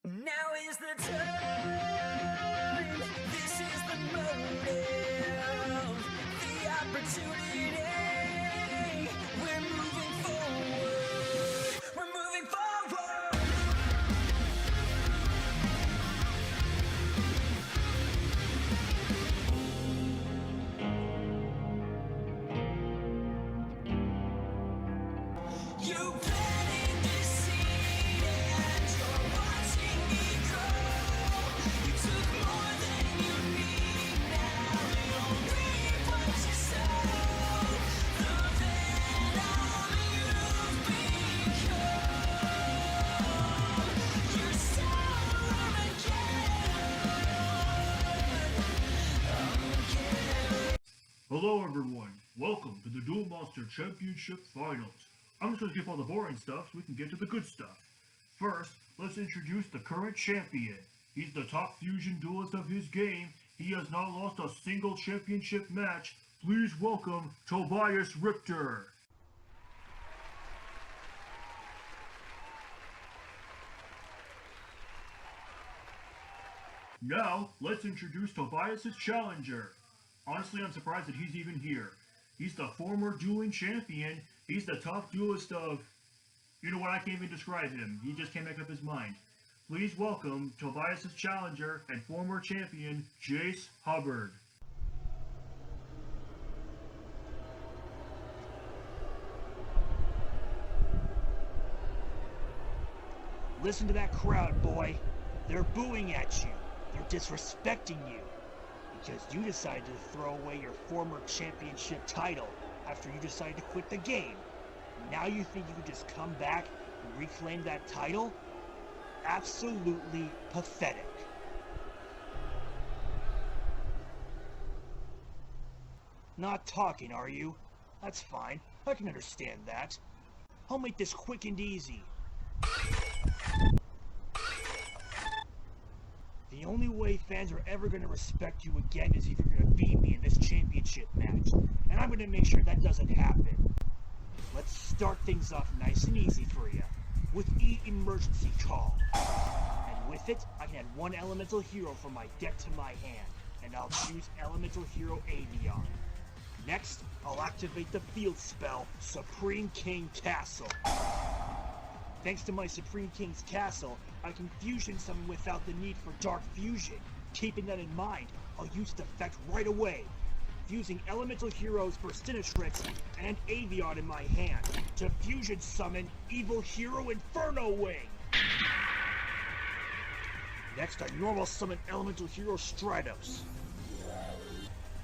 Now is the time, this is the moment, the opportunity, we're moving forward, we're moving forward. You planted this seed and you're watching me grow. You took more than you need, now you'll reap what you sow. The venom you've become, you're so Armageddon. Hello everyone, welcome to the Duel Monster Championship Finals. I'm just going to skip all the boring stuff so we can get to the good stuff. First, let's introduce the current champion. He's the top fusion duelist of his game. He has not lost a single championship match. Please welcome Tobias Richter. Now, let's introduce Tobias' challenger. Honestly, I'm surprised that he's even here. He's the former dueling champion. He's the top duelist of... You know what, I can't even describe him. He just can't make up his mind. Please welcome Tobias' challenger and former champion, Jace Hubbard. Listen to that crowd, boy. They're booing at you. They're disrespecting you. Because you decided to throw away your former championship title after you decided to quit the game. Now you think you can just come back and reclaim that title? Absolutely pathetic. Not talking, are you? That's fine. I can understand that. I'll make this quick and easy. The only way fans are ever going to respect you again is if you're going to beat me in this championship match. And I'm going to make sure that doesn't happen. Let's start things off nice and easy for you. With emergency call. And with it, I can add one elemental hero from my deck to my hand. And I'll choose elemental hero Avion. Next, I'll activate the field spell, Supreme King Castle. Thanks to my Supreme King's Castle, I can fusion summon without the need for Dark Fusion. Keeping that in mind, I'll use the effect right away, fusing elemental heroes for Sinistrix and Avion in my hand to fusion summon Evil Hero Inferno Wing. Next, I normal summon elemental hero Stratos.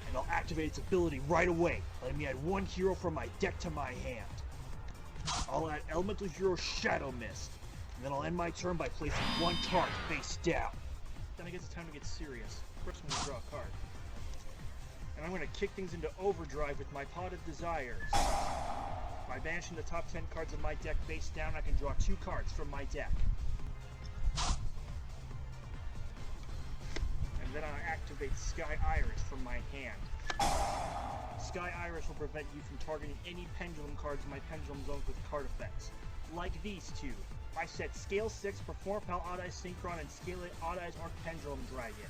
And I'll activate its ability right away, letting me add one hero from my deck to my hand. I'll add elemental hero Shadow Mist, and then I'll end my turn by placing one card face down. Then I guess it's time to get serious. First I'm going to draw a card. And I'm going to kick things into overdrive with my Pot of Desires. By banishing the top 10 cards of my deck face down, I can draw 2 cards from my deck. And then I'll activate Sky Iris from my hand. Sky Iris will prevent you from targeting any pendulum cards in my pendulum zones with card effects. Like these two. I set Scale 6 Perform Pal Odd Eyes Synchron and Scale 8 Odd Eyes Arc Pendulum Dragon.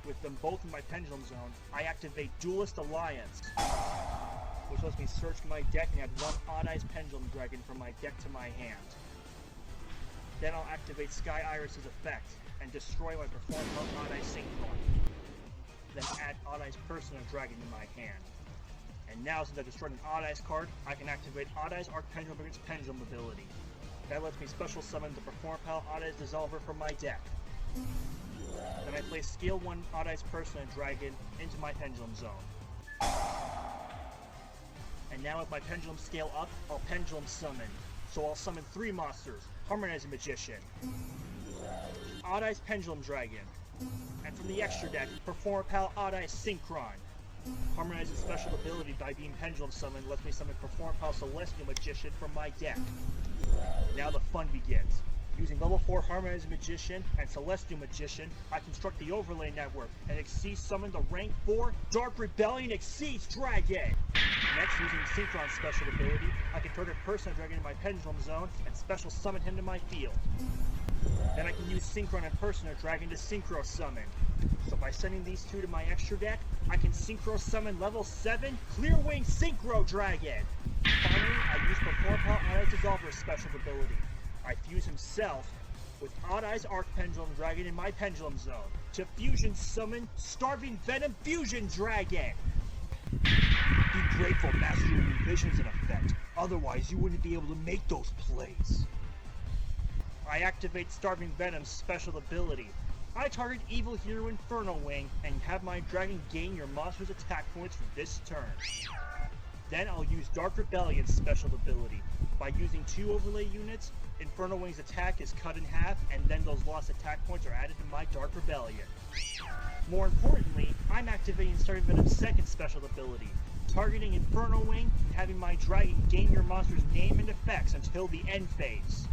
With them both in my pendulum zone, I activate Duelist Alliance, which lets me search my deck and add one Odd Eyes Pendulum Dragon from my deck to my hand. Then I'll activate Sky Iris' effect and destroy my Perform Pal Odd Eyes Synchron. Then add Odd Eyes Person and Dragon to my hand. And now, since I destroyed an Odd Eyes card, I can activate Odd Eyes Arc Pendulum with its Pendulum ability. That lets me special summon the Perform Pal Odd Eyes Dissolver from my deck. Then I place Scale 1 Odd Eyes Person and Dragon into my Pendulum Zone. And now with my Pendulum scale up, I'll Pendulum Summon. So I'll summon 3 monsters, Harmonizing Magician, Odd Eyes Pendulum Dragon, and from the extra deck, Perform Pal Odd Eyes Synchron. Harmonizing special ability by being Pendulum Summoned lets me summon Perform Pal Celestial Magician from my deck. Now the fun begins. Using level 4 Harmonized Magician and Celestial Magician, I construct the Overlay Network and Exceed summon the rank 4 Dark Rebellion Exceeds Dragon! Next, using Synchron special ability, I can target Persona Dragon in my Pendulum Zone and special summon him to my field. Then I can use Synchron and Persona Dragon to Synchro Summon. So by sending these two to my extra deck, I can Synchro Summon level 7 Clear Wing Synchro Dragon! Finally, I use Perform Power Odd Eyes Dissolver's special ability. I fuse himself with Odd Eyes Arc Pendulum Dragon in my Pendulum Zone to Fusion Summon Starving Venom Fusion Dragon! Be grateful Master your new vision's in effect, otherwise you wouldn't be able to make those plays. I activate Starving Venom's special ability. I target Evil Hero Inferno Wing and have my dragon gain your monster's attack points for this turn. Then I'll use Dark Rebellion's special ability. By using 2 overlay units, Inferno Wing's attack is cut in half, and then those lost attack points are added to my Dark Rebellion. More importantly, I'm activating Starving Venom's second special ability, targeting Inferno Wing and having my dragon gain your monster's name and effects until the end phase.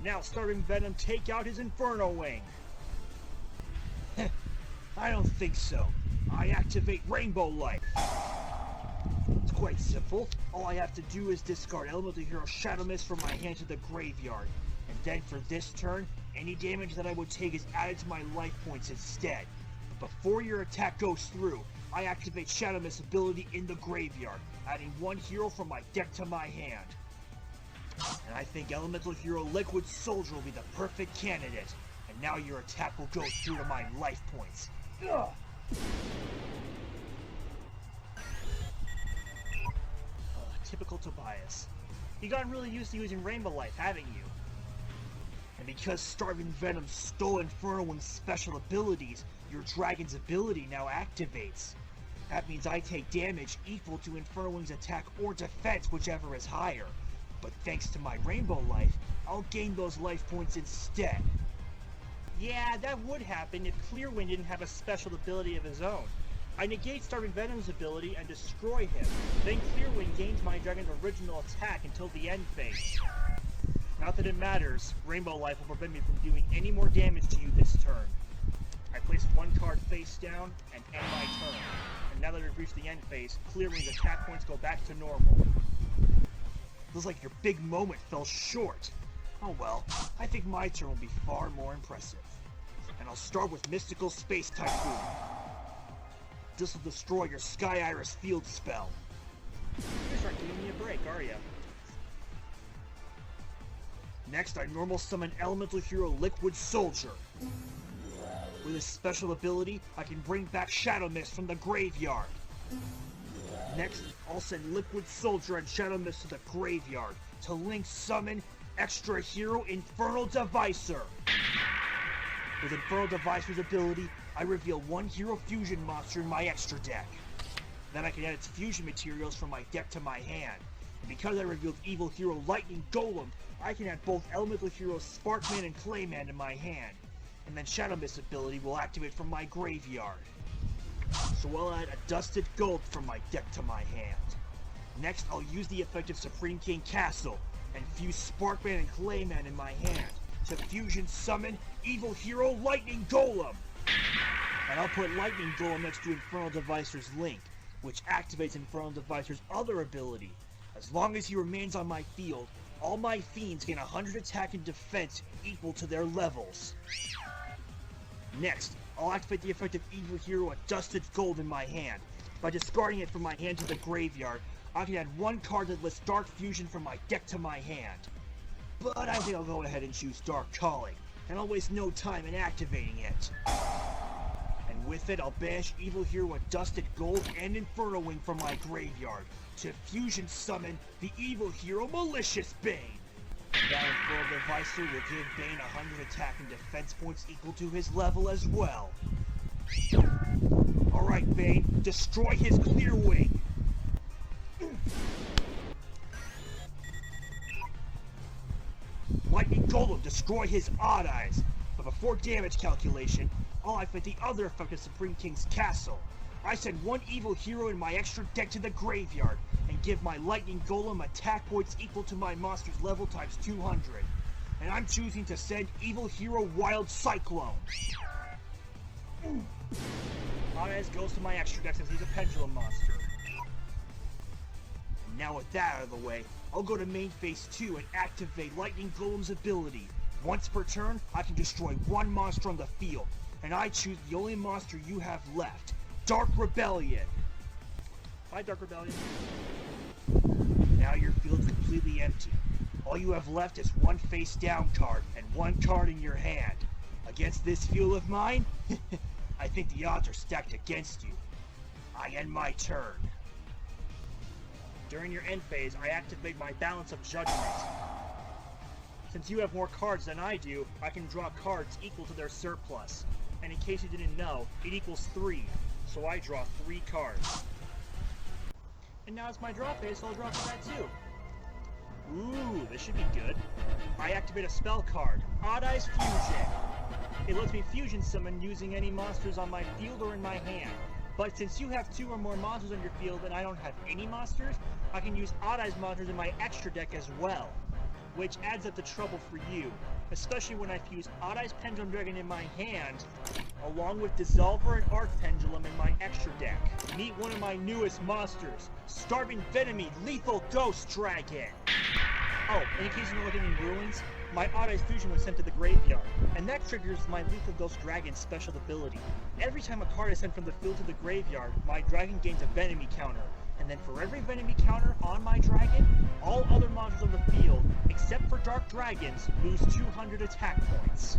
Now Starving Venom take out his Inferno Wing! I don't think so. I activate Rainbow Light. It's quite simple. All I have to do is discard Elemental Hero Shadow Mist from my hand to the graveyard. And then for this turn, any damage that I would take is added to my life points instead. But before your attack goes through, I activate Shadow Mist's ability in the graveyard, adding 1 hero from my deck to my hand. And I think Elemental Hero Liquid Soldier will be the perfect candidate. And now your attack will go through to my life points. Ugh. Typical Tobias. You gotten really used to using Rainbow Light, haven't you? And because Starving Venom stole Inferno Wing's special abilities, your dragon's ability now activates. That means I take damage equal to Inferno Wing's attack or defense, whichever is higher. But thanks to my Rainbow Life, I'll gain those life points instead. Yeah, that would happen if Clearwind didn't have a special ability of his own. I negate Starving Venom's ability and destroy him. Then Clearwind gains my dragon's original attack until the end phase. Not that it matters, Rainbow Life will prevent me from doing any more damage to you this turn. I place 1 card face down and end my turn. And now that we've reached the end phase, Clearwind's attack points go back to normal. Looks like your big moment fell short. Oh well, I think my turn will be far more impressive. And I'll start with Mystical Space Typhoon. This will destroy your Sky Iris field spell. You're not giving me a break, are ya? Next, I normal summon Elemental Hero Liquid Soldier. With his special ability, I can bring back Shadow Mist from the graveyard. Next, I'll send Liquid Soldier and Shadow Mist to the graveyard to link summon Extra Hero Infernal Devicer. With Infernal Devicer's ability, I reveal 1 hero fusion monster in my extra deck. Then I can add its fusion materials from my deck to my hand. And because I revealed Evil Hero Lightning Golem, I can add both Elemental Hero Sparkman and Clayman in my hand. And then Shadow Mist ability will activate from my graveyard. So I'll add a Dusted Gold from my deck to my hand. Next, I'll use the effect of Supreme King Castle and fuse Sparkman and Clayman in my hand to fusion summon Evil Hero Lightning Golem. And I'll put Lightning Golem next to Infernal Devicer's Link, which activates Infernal Devicer's other ability. As long as he remains on my field, all my fiends gain 100 attack and defense equal to their levels. Next, I'll activate the effect of Evil Hero a Dusted Gold in my hand. By discarding it from my hand to the graveyard, I can add 1 card that lists Dark Fusion from my deck to my hand. But I think I'll go ahead and choose Dark Calling, and I'll waste no time in activating it. And with it, I'll banish Evil Hero a Dusted Gold and Inferno Wing from my graveyard to fusion summon the Evil Hero Malicious Bane. That Infernal Devicer will give Bane 100 attack and defense points equal to his level as well. Alright, Bane, destroy his Clear Wing! Lightning Golem, destroy his Odd Eyes! But before damage calculation, I'll activate the other effect of Supreme King's Castle. I send 1 Evil Hero in my extra deck to the graveyard, and give my Lightning Golem attack points equal to my monster's level times 200. and I'm choosing to send Evil Hero Wild Cyclone. Odd Eyes goes to my extra deck since he's a pendulum monster. And now with that out of the way, I'll go to main phase 2 and activate Lightning Golem's ability. Once per turn, I can destroy one monster on the field, and I choose the only monster you have left, Dark Rebellion. Bye, Dark Rebellion. Now your field's completely empty. All you have left is one face-down card and one card in your hand. Against this field of mine, I think the odds are stacked against you. I end my turn. During your end phase, I activate my Balance of Judgment. Since you have more cards than I do, I can draw cards equal to their surplus. And in case you didn't know, it equals 3, so I draw 3 cards. And now it's my draw phase, so I'll draw for that too. Ooh, this should be good. I activate a spell card, Odd Eyes Fusion. It lets me fusion summon using any monsters on my field or in my hand. But since you have 2 or more monsters on your field and I don't have any monsters, I can use Odd Eyes monsters in my extra deck as well, which adds up the trouble for you, especially when I fuse Odd Eyes Pendulum Dragon in my hand, along with Dissolver and Arc Pendulum in my extra deck. Meet one of my newest monsters, Starving Venomine Lethal Ghost Dragon! Oh, and in case you're looking in Ruins, my Odd Eyes Fusion was sent to the graveyard, and that triggers my Lethal Ghost Dragon's special ability. Every time a card is sent from the field to the graveyard, my dragon gains a Venomine counter, and then for every Venomine counter on my dragon, all other monsters on the field, except for Dark Dragons, lose 200 attack points.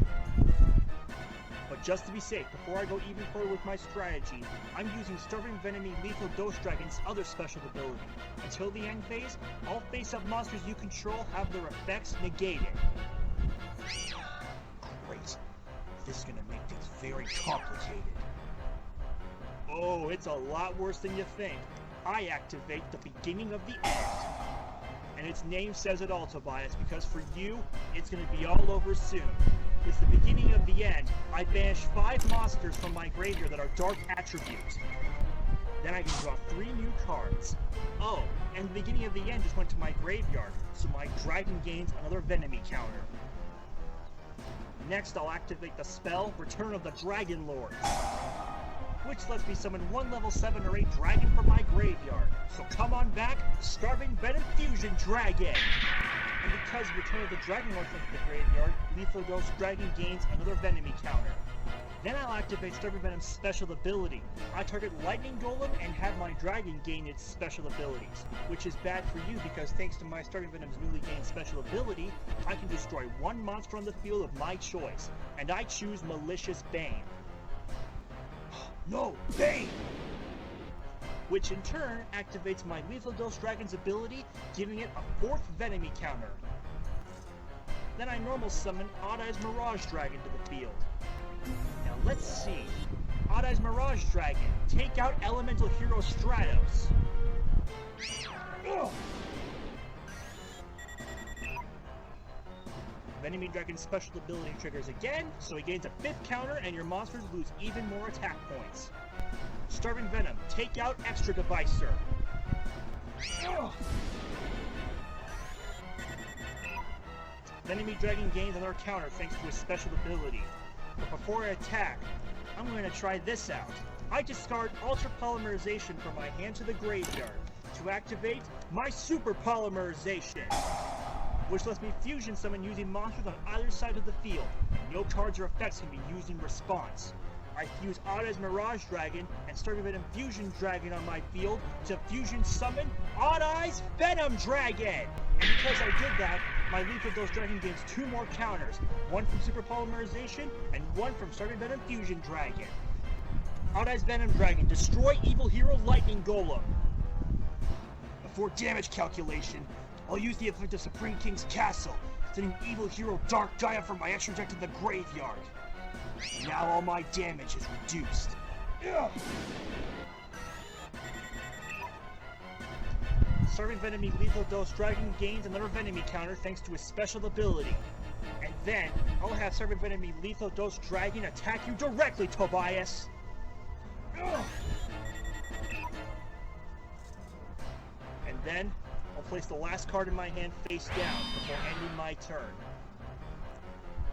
But just to be safe, before I go even further with my strategy, I'm using Starving Venomine Lethal Ghost Dragon's other special ability. Until the end phase, all face-up monsters you control have their effects negated. Great. This is gonna make things very complicated. Oh, it's a lot worse than you think. I activate the beginning of the end. And its name says it all, Tobias, because for you, it's gonna be all over soon. It's the beginning of the end. I banish 5 monsters from my graveyard that are dark attributes. Then I can draw 3 new cards. Oh, and the beginning of the end just went to my graveyard, so my dragon gains another Venomine counter. Next, I'll activate the spell Return of the Dragon Lords, which lets me summon 1 level 7 or 8 dragon from my graveyard. So come on back, Starving Venom Fusion Dragon! And because Return of the Dragon Lord went to the graveyard, Lethal Ghost Dragon gains another Venomine counter. Then I'll activate Starving Venom's special ability. I target Lightning Golem and have my dragon gain its special abilities, which is bad for you because thanks to my Starving Venom's newly gained special ability, I can destroy 1 monster on the field of my choice, and I choose Malicious Bane. No, Bane! Which in turn activates my Lethal Ghost Dragon's ability, giving it a 4th Venomine counter. Then I normal summon Odd Eyes Mirage Dragon to the field. Now let's see. Odd Eyes Mirage Dragon, take out Elemental Hero Stratos. Ugh. Venomine Dragon's special ability triggers again, so he gains a 5th counter and your monsters lose even more attack points. Starving Venom, take out Extra Devicer. Ugh. Venomine Dragon gains another counter thanks to his special ability. But before I attack, I'm going to try this out. I discard Ultra Polymerization from my hand to the graveyard to activate my Super Polymerization, which lets me fusion summon using monsters on either side of the field. No cards or effects can be used in response. I fuse Odd Eyes Mirage Dragon and Starving Venom Fusion Dragon on my field to fusion summon Odd Eyes Venom Dragon! And because I did that, my Lethal Ghost Dragon gains 2 more counters, 1 from Super Polymerization and 1 from Starving Venom Fusion Dragon. Odd Eyes Venom Dragon, destroy Evil Hero Lightning Golem! Before damage calculation, I'll use the effect of Supreme King's Castle, sending Evil Hero Dark Gaia from my extra deck to the graveyard. Now all my damage is reduced. Ugh. Starving Venomine Lethal Ghost Dragon gains another Venomine counter thanks to his special ability. And then, I'll have Starving Venomine Lethal Ghost Dragon attack you directly, Tobias! Ugh. And then, I'll place the last card in my hand face down before ending my turn.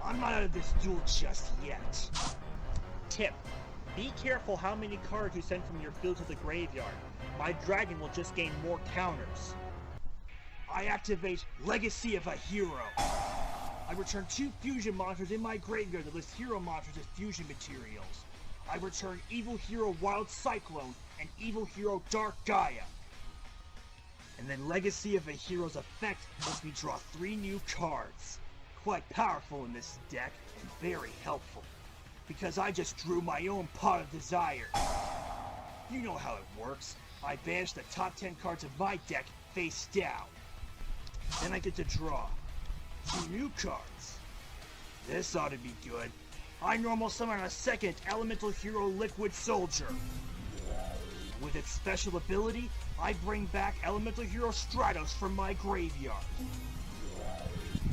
I'm not out of this duel just yet. Tip: be careful how many cards you send from your field to the graveyard. My dragon will just gain more counters. I activate Legacy of a Hero. I return 2 fusion monsters in my graveyard that list hero monsters as fusion materials. I return Evil Hero Wild Cyclone and Evil Hero Dark Gaia. And then Legacy of a Hero's effect lets me draw 3 new cards. Quite powerful in this deck and very helpful, because I just drew my own Pot of Desire. You know how it works. I banish the top 10 cards of my deck face down. Then I get to draw 2 new cards. This ought to be good. I normal summon a second Elemental Hero Liquid Soldier. With its special ability, I bring back Elemental Hero Stratos from my graveyard.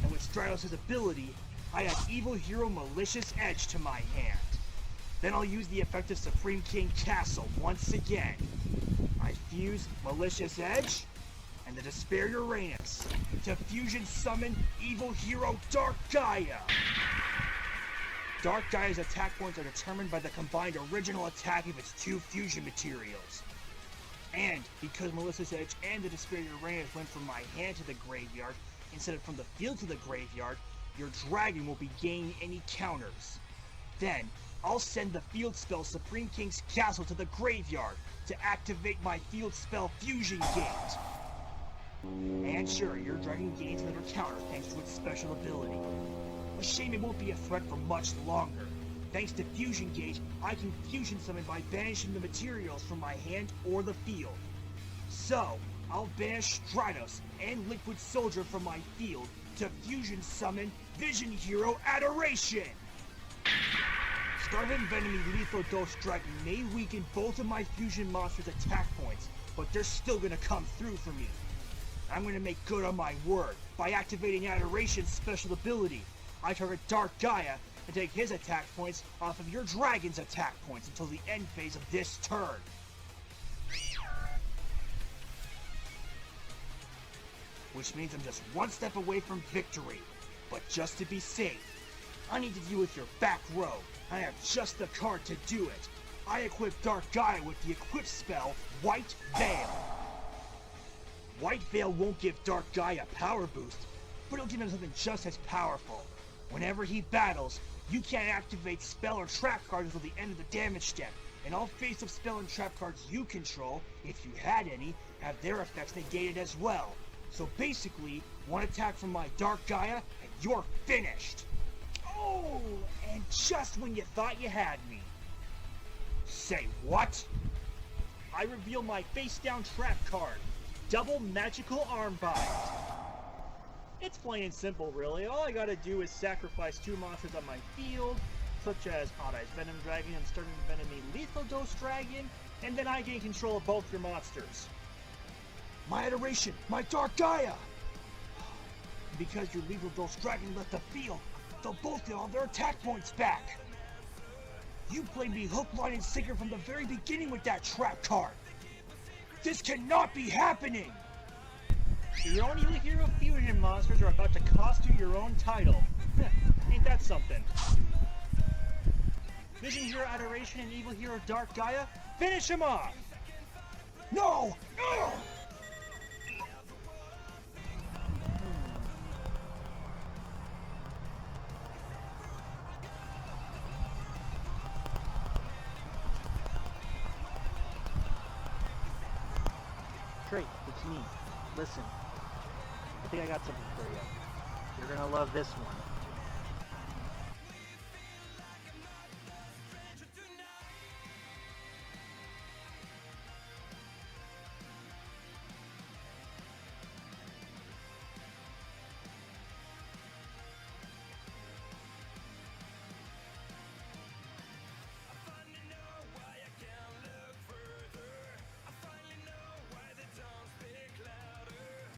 And with Stratos' ability, I add Evil Hero Malicious Edge to my hand. Then I'll use the effect of Supreme King Castle once again. I fuse Malicious Edge and the Despair Uranus to fusion summon Evil Hero Dark Gaia. Dark Gaia's attack points are determined by the combined original attack of its 2 fusion materials. And because Malicious Edge and the Despair Uranus went from my hand to the graveyard instead of from the field to the graveyard, your dragon will be gaining any counters. Then, I'll send the field spell Supreme King's Castle to the graveyard to activate my field spell Fusion Gate. And sure, your dragon gains another counter thanks to its special ability. A shame it won't be a threat for much longer. Thanks to Fusion Gate, I can fusion summon by banishing the materials from my hand or the field. So, I'll banish Stratos and Liquid Soldier from my field to fusion summon Vision Hero Adoration! Starving Enemy Lethal Dose Dragon may weaken both of my fusion monsters' attack points, but they're still gonna come through for me. I'm gonna make good on my word by activating Adoration's special ability. I target Dark Gaia and take his attack points off of your dragon's attack points until the end phase of this turn. Which means I'm just one step away from victory. But just to be safe, I need to deal with your back row. I have just the card to do it. I equip Dark Gaia with the equip spell White Veil. White Veil won't give Dark Gaia power boost, but it'll give him something just as powerful. Whenever he battles, you can't activate spell or trap cards until the end of the damage step, and all face-up spell and trap cards you control, if you had any, have their effects negated as well. So basically, one attack from my Dark Gaia, and you're finished! Oh, and just when you thought you had me. Say what? I reveal my face-down trap card, Double Magical Armbind. It's plain and simple, really. All I gotta do is sacrifice 2 monsters on my field, such as Odd-Eyes Venom Dragon and Starving Enemy Lethal Dose Dragon, and then I gain control of both your monsters. My Adoration! My Dark Gaia! Because your Lethal Dose Dragon left the field, they'll both get all their attack points back! You played me hook, line, and sinker from the very beginning with that trap card! This cannot be happening! Your own Evil Hero Fusion monsters are about to cost you your own title. Ain't that something? Vision Hero Adoration and Evil Hero Dark Gaia, finish him off! No! No! Great, it's me. Listen, I think I got something for you. You're gonna love this one.